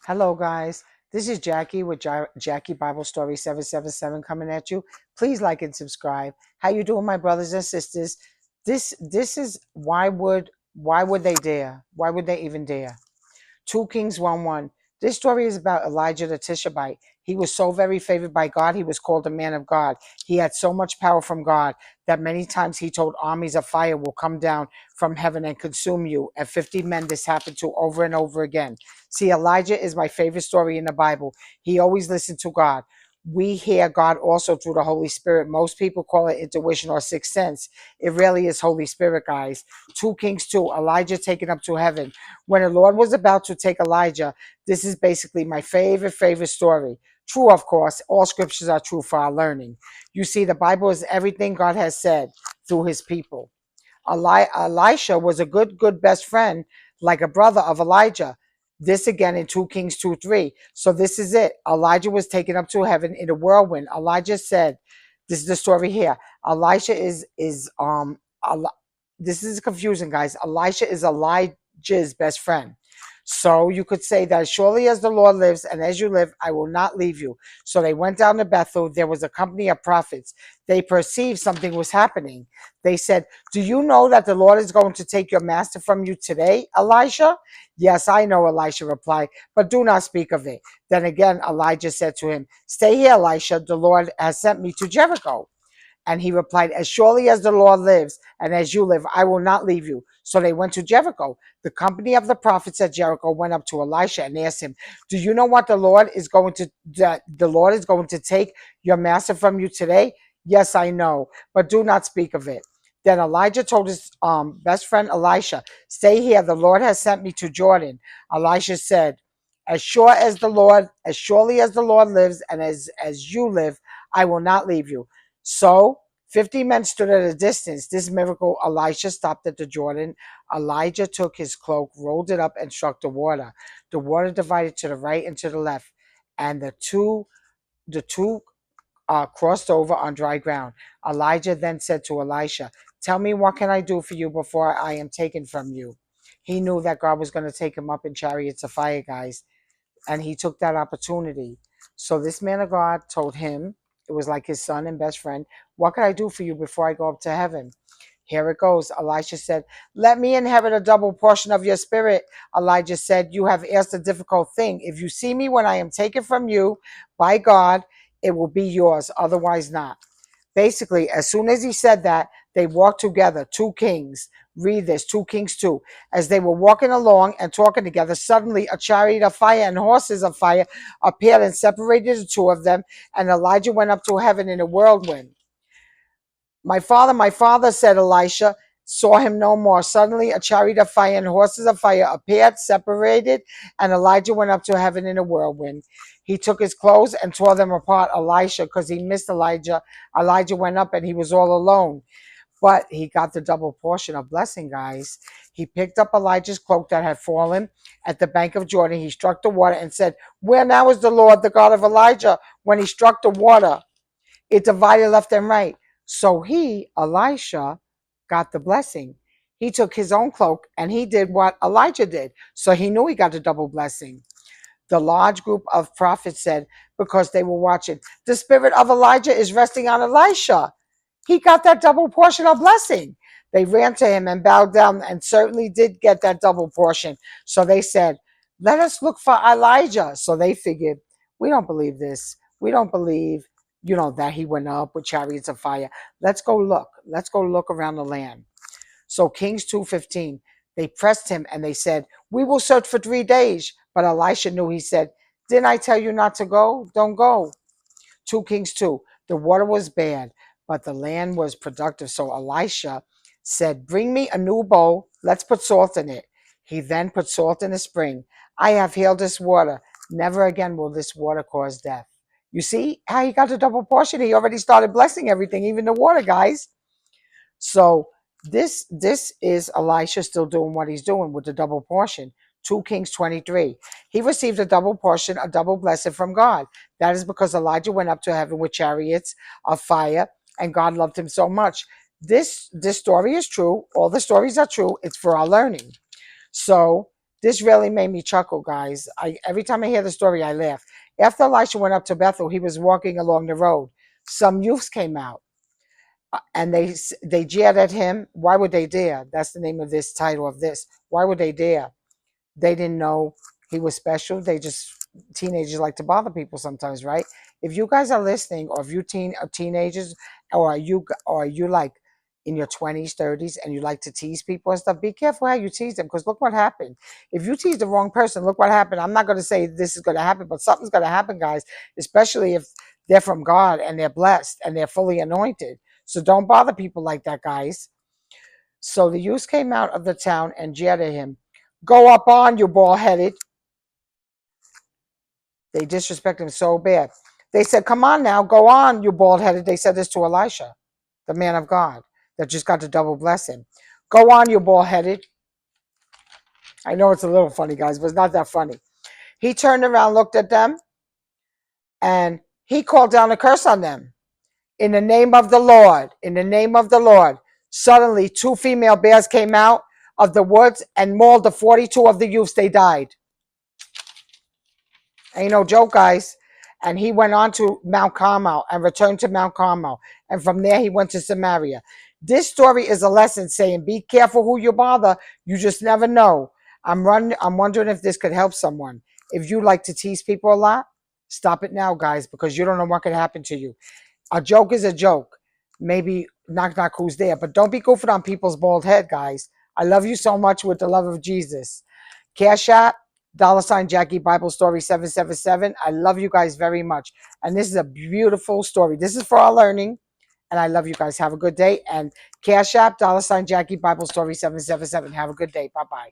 Hello, guys. This is Jackie with Jackie Bible Story 777 coming at you. Please like and subscribe. How you doing, my brothers and sisters? This is why would they dare? Why would they even dare? 2 Kings 1:1. This story is about Elijah the Tishbite. He was so very favored by God, he was called a man of God. He had so much power from God that many times he told armies of fire will come down from heaven and consume you. And 50 men this happened to over and over again. See, Elijah is my favorite story in the Bible. He always listened to God. We hear God also through the Holy Spirit. Most people call it intuition or sixth sense. It really is Holy Spirit, guys. 2 Kings 2, Elijah taken up to heaven. When the Lord was about to take Elijah, this is basically my favorite story. True, of course, all scriptures are true for our learning. You see, the Bible is everything God has said through his people. Elisha was a good best friend, like a brother of Elijah. This again in 2 Kings 2:3. So this is it. Elijah was taken up to heaven in a whirlwind. Elijah said, this is the story here. Elisha this is confusing, guys. Elisha is Elijah's best friend. So you could say that surely as the Lord lives and as you live, I will not leave you. So they went down to Bethel. There was a company of prophets. They perceived something was happening. They said, do you know that the Lord is going to take your master from you today, Elisha? Yes, I know, Elisha replied, but do not speak of it. Then again, Elijah said to him, stay here, Elisha. The Lord has sent me to Jericho. And he replied, as surely as the Lord lives and as you live, I will not leave you. So they went to Jericho. The company of the prophets at Jericho went up to Elisha and asked him, do you know what the Lord is going to take your master from you today? Yes, I know, but do not speak of it. Then Elijah told his best friend Elisha, stay here. The Lord has sent me to Jordan. Elisha said, as surely as the Lord lives and as you live, I will not leave you. So 50 men stood at a distance. This miracle, Elisha stopped at the Jordan. Elijah took his cloak, rolled it up, and struck the water. The water divided to the right and to the left, and the two crossed over on dry ground. Elijah then said to Elisha, tell me, what can I do for you before I am taken from you? He knew that God was going to take him up in chariots of fire, guys, and he took that opportunity. So this man of God told him, it was like his son and best friend, what can I do for you before I go up to heaven? Here it goes. Elisha said, let me inherit a double portion of your spirit. Elijah said, you have asked a difficult thing. If you see me when I am taken from you by God, it will be yours, otherwise not. Basically, as soon as he said that, they walked together, 2 kings. Read this, 2 Kings 2. As they were walking along and talking together, suddenly a chariot of fire and horses of fire appeared and separated the two of them, and Elijah went up to heaven in a whirlwind. My father, said Elisha, saw him no more. Suddenly a chariot of fire and horses of fire appeared, separated, and Elijah went up to heaven in a whirlwind. He took his clothes and tore them apart. Elisha, because he missed Elijah. Elijah went up and he was all alone. But he got the double portion of blessing, guys. He picked up Elijah's cloak that had fallen at the bank of Jordan. He struck the water and said, where now is the Lord, the God of Elijah? When he struck the water, it divided left and right. So he, Elisha, got the blessing. He took his own cloak and he did what Elijah did. So he knew he got a double blessing. The large group of prophets said, because they were watching, the spirit of Elijah is resting on Elisha. He got that double portion of blessing. They ran to him and bowed down and certainly did get that double portion. So they said, let us look for Elijah. So they figured, we don't believe this. We don't believe, that he went up with chariots of fire. Let's go look. Let's go look around the land. So Kings 2:15, they pressed him and they said, we will search for 3 days. But Elisha knew. He said, didn't I tell you not to go? Don't go. 2 Kings 2, the water was bad, but the land was productive. So Elisha said, bring me a new bowl. Let's put salt in it. He then put salt in the spring. I have healed this water. Never again will this water cause death. You see how he got a double portion? He already started blessing everything, even the water, guys. So this is Elisha still doing what he's doing with the double portion. 2 Kings 23. He received a double portion, a double blessing from God. That is because Elijah went up to heaven with chariots of fire, and God loved him so much. This story is true. All the stories are true. It's for our learning. So This really made me chuckle, guys. Every time I hear the story, I laugh. After Elisha went up to Bethel, he was walking along the road. Some youths came out and they jeered at him. Why would they dare? That's the name of this title of this. Why would they dare? They didn't know he was special. They just, teenagers like to bother people sometimes, right? If you guys are listening, or if you teenagers, or you like in your 20s, 30s, and you like to tease people and stuff, be careful how you tease them, because look what happened. If you tease the wrong person, look what happened. I'm not going to say this is going to happen, but something's going to happen, guys, especially if they're from God and they're blessed and they're fully anointed. So don't bother people like that, guys. So the youths came out of the town and jeered at him. Go up on, you bald-headed. They disrespected him so bad. They said, come on now, go on, you bald-headed. They said this to Elisha, the man of God, that just got the double blessing. Go on, you bald-headed. I know it's a little funny, guys, but it's not that funny. He turned around, looked at them, and he called down a curse on them. In the name of the Lord, in the name of the Lord. Suddenly, 2 female bears came out of the woods and mauled the 42 of the youths. They died. Ain't no joke, guys. And he went on to Mount Carmel and returned to Mount Carmel. And from there, he went to Samaria. This story is a lesson saying, be careful who you bother. You just never know. I'm wondering if this could help someone. If you like to tease people a lot, stop it now, guys, because you don't know what could happen to you. A joke is a joke. Maybe knock knock who's there, but don't be goofing on people's bald head, guys. I love you so much with the love of Jesus. Cashapp, $ Jackie Bible Story 777. I love you guys very much. And this is a beautiful story. This is for our learning. And I love you guys. Have a good day. And Cashapp, $ Jackie Bible Story 777. Have a good day. Bye-bye.